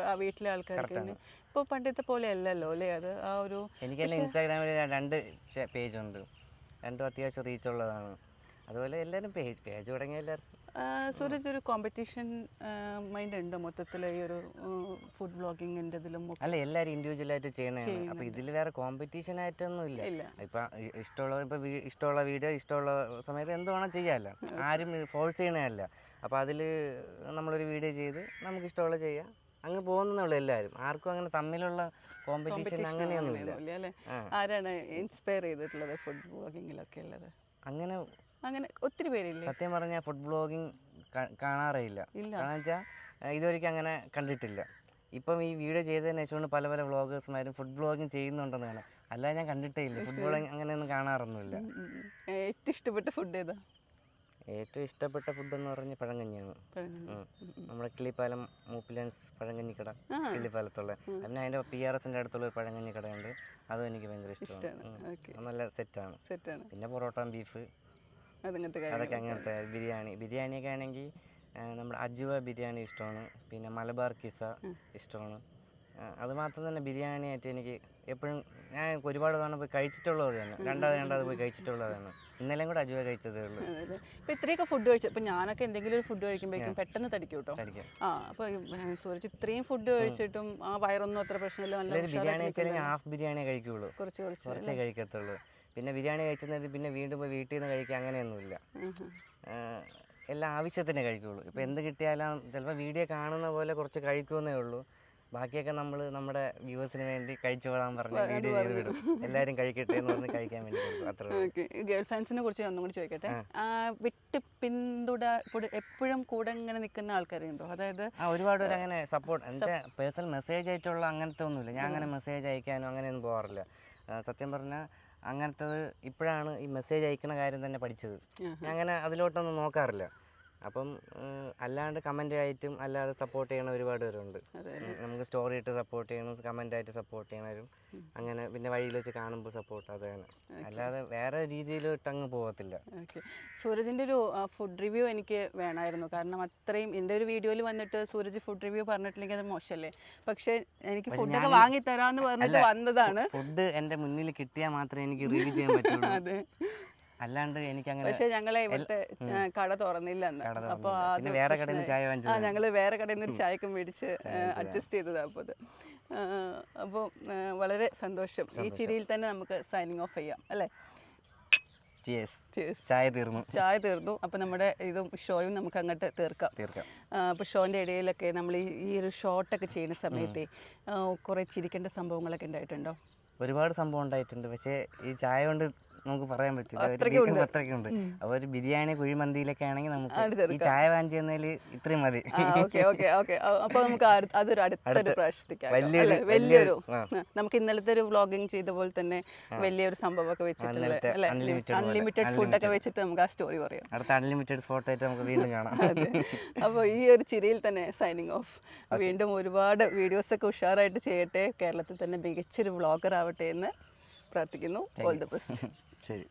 S1: ആ വീട്ടിലെ ആൾക്കാർക്ക്. ഇപ്പോൾ പണ്ടത്തെ പോലെ അല്ലല്ലോ അല്ലേ അത്. ആ ഒരു
S2: എനിക്ക് തന്നെ ഇൻസ്റ്റാഗ്രാമിൽ 2 പേജുണ്ട്, 2 അത്യാവശ്യം റീച്ച് ഉള്ളതാണ്. അതുപോലെ എല്ലാവരും പേജ് തുടങ്ങിയ എല്ലാവർക്കും.
S1: സൂരജ് ഒരു കോമ്പറ്റീഷൻ മൈൻഡ് ഉണ്ട് മൊത്തത്തിൽ ഈ ഒരു ഫുഡ് ബ്ലോഗിങ്ങിൻ്റെ ഇതിലും?
S2: അല്ല, എല്ലാവരും ഇൻഡിവിജ്വലായിട്ട് ചെയ്യണതാണ്. അപ്പോൾ ഇതിൽ വേറെ കോമ്പറ്റീഷൻ ആയിട്ടൊന്നും ഇല്ല. ഇപ്പം ഇഷ്ടമുള്ള വീഡിയോ ഇഷ്ടമുള്ള സമയത്ത് എന്ത് വേണം ചെയ്യാമല്ലോ, ആരും ഫോഴ്സ് ചെയ്യണമല്ല. അപ്പോൾ അതിൽ നമ്മളൊരു വീഡിയോ ചെയ്ത് നമുക്ക് ഇഷ്ടമുള്ള ചെയ്യാം, അങ്ങ് പോകുന്നുള്ളൂ എല്ലാവരും. ആർക്കും അങ്ങനെ തമ്മിലുള്ള കോമ്പറ്റീഷൻ അങ്ങനെയൊന്നുമില്ല.
S1: ആരാണ് ഇൻസ്പയർ ചെയ്തിട്ടുള്ളത് ഫുഡ് ബ്ലോഗിങ്ങിലൊക്കെ ഉള്ളത്? അങ്ങനെ ഒത്തിരി പേരില്ല.
S2: സത്യം പറഞ്ഞാൽ ഫുഡ് ബ്ലോഗിങ് കാണാറില്ല. കാരണം വെച്ചാൽ ഇതുവരെയ്ക്കും അങ്ങനെ കണ്ടിട്ടില്ല. ഇപ്പം ഈ വീഡിയോ ചെയ്തതിന് ശേഷമാണ് പല വ്ളോഗേഴ്സ്മാരും ഫുഡ് ബ്ലോഗിങ് ചെയ്യുന്നുണ്ടെന്ന് കാണാം. അല്ലാതെ ഞാൻ കണ്ടിട്ടേ ഇല്ല, ഫുഡ് ബ്ലോഗിങ് അങ്ങനെയൊന്നും കാണാറൊന്നുമില്ല.
S1: ഏറ്റവും ഇഷ്ടപ്പെട്ട ഫുഡ് ഏതാ?
S2: ഏറ്റവും ഇഷ്ടപ്പെട്ട ഫുഡ് എന്ന് പറഞ്ഞാൽ പഴങ്കഞ്ഞിയാണ്. നമ്മുടെ കിള്ളിപ്പാലം മൂപ്പിലൻസ് പഴങ്കഞ്ഞിക്കട, കിള്ളിപ്പാലത്തുള്ള. പിന്നെ അതിൻ്റെ PRSൻ്റെ അടുത്തുള്ള ഒരു പഴങ്കഞ്ഞി കടയുണ്ട്, അതും എനിക്ക് ഭയങ്കര ഇഷ്ടമാണ്. നല്ല സെറ്റാണ്. പിന്നെ പൊറോട്ട, ബീഫ്, അതൊക്കെ അങ്ങനത്തെ. ബിരിയാണിയൊക്കെ ആണെങ്കിൽ നമ്മുടെ അജുവ ബിരിയാണി ഇഷ്ടമാണ്. പിന്നെ മലബാർ കിസ ഇഷ്ടമാണ്. അതുമാത്രം തന്നെ ബിരിയാണിയായിട്ട് എനിക്ക് എപ്പോഴും ഞാൻ ഒരുപാട് തവണ പോയി കഴിച്ചിട്ടുള്ളത് തന്നെ, രണ്ടാമത് പോയി കഴിച്ചിട്ടുള്ളത് തന്നെ. ഇന്നലെയും കൂടെ അജുവ കഴിച്ചതേ ഉള്ളൂ.
S1: ഇപ്പോൾ ഇത്രയൊക്കെ ഫുഡ് കഴിച്ചു, ഇപ്പോൾ ഞാനൊക്കെ എന്തെങ്കിലും ഒരു ഫുഡ് കഴിക്കുമ്പോഴേക്കും പെട്ടെന്ന് തടിക്കും കേട്ടോ. അപ്പോൾ സൂരജ് ഇത്രയും ഫുഡ് കഴിച്ചിട്ടും ആ വയറൊന്നും അത്ര പ്രശ്നമില്ല. നല്ല
S2: ബിരിയാണി വെച്ചാൽ ഹാഫ് ബിരിയാണി കഴിക്കുള്ളൂ, കുറച്ചേ കഴിക്കത്തുള്ളൂ. പിന്നെ ബിരിയാണി കഴിച്ചെന്നിട്ട് പിന്നെ വീണ്ടും പോയി വീട്ടിൽ നിന്ന് കഴിക്കുക അങ്ങനെയൊന്നുമില്ല. എല്ലാം ആവശ്യത്തിനേ കഴിക്കുകയുള്ളൂ. ഇപ്പോൾ എന്ത് കിട്ടിയാലും ചിലപ്പോൾ വീഡിയോ കാണുന്ന പോലെ കുറച്ച് കഴിക്കുമെന്നേ ഉള്ളൂ. ബാക്കിയൊക്കെ നമ്മൾ നമ്മുടെ വ്യൂവേഴ്സിന് വേണ്ടി കഴിച്ചു പോകാൻ പറഞ്ഞ് വീഡിയോ ചെയ്ത് വിടും. എല്ലാവരും കഴിക്കട്ടെ എന്ന് പറഞ്ഞ് കഴിക്കാൻ വേണ്ടി കൊടുക്കും, അത്ര.
S1: ഗേൾ ഫാൻസിനെ കുറിച്ച് ഒന്നും കൂടി ചോദിക്കട്ടെ. വിട്ട് എപ്പോഴും കൂടെ ഇങ്ങനെ നിൽക്കുന്ന ആൾക്കാരുണ്ടോ? അതായത്
S2: ഒരുപാട് പേര് അങ്ങനെ സപ്പോർട്ട് എന്നുവെച്ചാൽ പേഴ്സണൽ മെസ്സേജ് ആയിട്ടുള്ള അങ്ങനത്തെ ഒന്നുമില്ല. ഞാൻ അങ്ങനെ മെസ്സേജ് അയക്കാനോ അങ്ങനെയൊന്നും പോകാറില്ല. സത്യം പറഞ്ഞാൽ അങ്ങനത്തത് ഇപ്പോഴാണ് ഈ മെസ്സേജ് അയക്കുന്ന കാര്യം തന്നെ പഠിച്ചത്. ഞാൻ അങ്ങനെ അതിലോട്ടൊന്നും നോക്കാറില്ല. അപ്പം അല്ലാണ്ട് കമൻ്റ് ആയിട്ടും അല്ലാതെ സപ്പോർട്ട് ചെയ്യണ ഒരുപാട് പേരുണ്ട്. നമുക്ക് സ്റ്റോറി ഇട്ട് സപ്പോർട്ട് ചെയ്യണം, കമൻ്റ് ആയിട്ട് സപ്പോർട്ട് ചെയ്യണവരും അങ്ങനെ. പിന്നെ വഴിയിൽ വെച്ച് കാണുമ്പോൾ സപ്പോർട്ട്, അതാണ്. അല്ലാതെ വേറെ രീതിയിലോട്ട് അങ്ങ് പോകത്തില്ല.
S1: സൂരജിൻ്റെ ഒരു ഫുഡ് റിവ്യൂ എനിക്ക് വേണമായിരുന്നു. കാരണം അത്രയും എൻ്റെ ഒരു വീഡിയോയിൽ വന്നിട്ട് സൂരജ് ഫുഡ് റിവ്യൂ പറഞ്ഞിട്ടില്ലെങ്കിൽ അത് മോശമല്ലേ. പക്ഷേ എനിക്ക് ഫുഡൊക്കെ വാങ്ങിത്തരാമെന്ന് പറഞ്ഞിട്ട് വന്നതാണ്.
S2: ഫുഡ് എൻ്റെ മുന്നിൽ കിട്ടിയാൽ മാത്രമേ എനിക്ക് റിവ്യൂ ചെയ്യാൻ പറ്റുള്ളൂ.
S1: അതെ,
S2: അല്ലാണ്ട് എനിക്ക് അങ്ങനെ
S1: പക്ഷെ ഞങ്ങളെ ഇവിടുത്തെ കട തുറന്നില്ല എന്ന്. അപ്പോൾ
S2: പിന്നെ വേറെ കടയിൽ നിന്ന് ചായ വാങ്ങിച്ചു.
S1: ഞങ്ങൾ വേറെ കടയിൽ നിന്ന് ഒരു ചായക്ക് മേടിച്ച് അഡ്ജസ്റ്റ് ചെയ്തതാണ്. അപ്പോൾ അത് അപ്പോൾ വളരെ സന്തോഷം. ഈ ചിരിയിൽ തന്നെ നമുക്ക് സൈനിങ് ഓഫ് ചെയ്യാം അല്ലേ?
S2: ചായ തീർന്നു. അപ്പോൾ നമ്മുടെ ഇതും ഷോയും നമുക്ക് അങ്ങോട്ട് തീർക്കാം. അപ്പോൾ ഷോൻ്റെ ഇടയിലൊക്കെ നമ്മൾ ഈ ഒരു ഷോട്ടൊക്കെ ചെയ്യുന്ന സമയത്ത് കുറേ ചിരിക്കേണ്ട സംഭവങ്ങളൊക്കെ ഉണ്ടായിട്ടുണ്ടോ? ഒരുപാട് സംഭവം ഉണ്ടായിട്ടുണ്ട്. പക്ഷേ ഈ ചായ കൊണ്ട് നമുക്ക് പറയാൻ പറ്റില്ല, അത്രയ്ക്കുണ്ട്. അപ്പോൾ ഒരു ബിരിയാണി കുഴിമന്തിയിലൊക്കെ ആണെങ്കിൽ നമുക്ക് ഈ ചായ വാങ്ങിച്ചു തന്നതിൽ ഇത്രയും മതി.
S1: അപ്പോൾ നമുക്ക് അതൊരു അടുത്തൊരു പ്രാവശ്യത്തേക്ക് വലിയൊരു നമുക്ക് ഇന്നലത്തെ ഒരു വ്ളോഗിങ് ചെയ്ത പോലെ തന്നെ വലിയൊരു സംഭവമൊക്കെ വെച്ചിട്ടുള്ള അൺലിമിറ്റഡ് ഫുഡൊക്കെ വെച്ചിട്ട് നമുക്ക് ആ സ്റ്റോറി പറയാം.
S2: അടുത്ത അൺലിമിറ്റഡ് സ്പോട്ട് ആയിട്ട് നമുക്ക് വീണ്ടും കാണാം.
S1: അപ്പോൾ ഈ ഒരു ചിരിയിൽ തന്നെ സൈനിങ് ഓഫ്. വീണ്ടും ഒരുപാട് വീഡിയോസൊക്കെ ഉഷാറായിട്ട് ചെയ്യട്ടെ, കേരളത്തിൽ തന്നെ മികച്ചൊരു വ്ളോഗർ ആവട്ടെ എന്ന് പ്രാർത്ഥിക്കുന്നു. All the best.
S2: ശരി.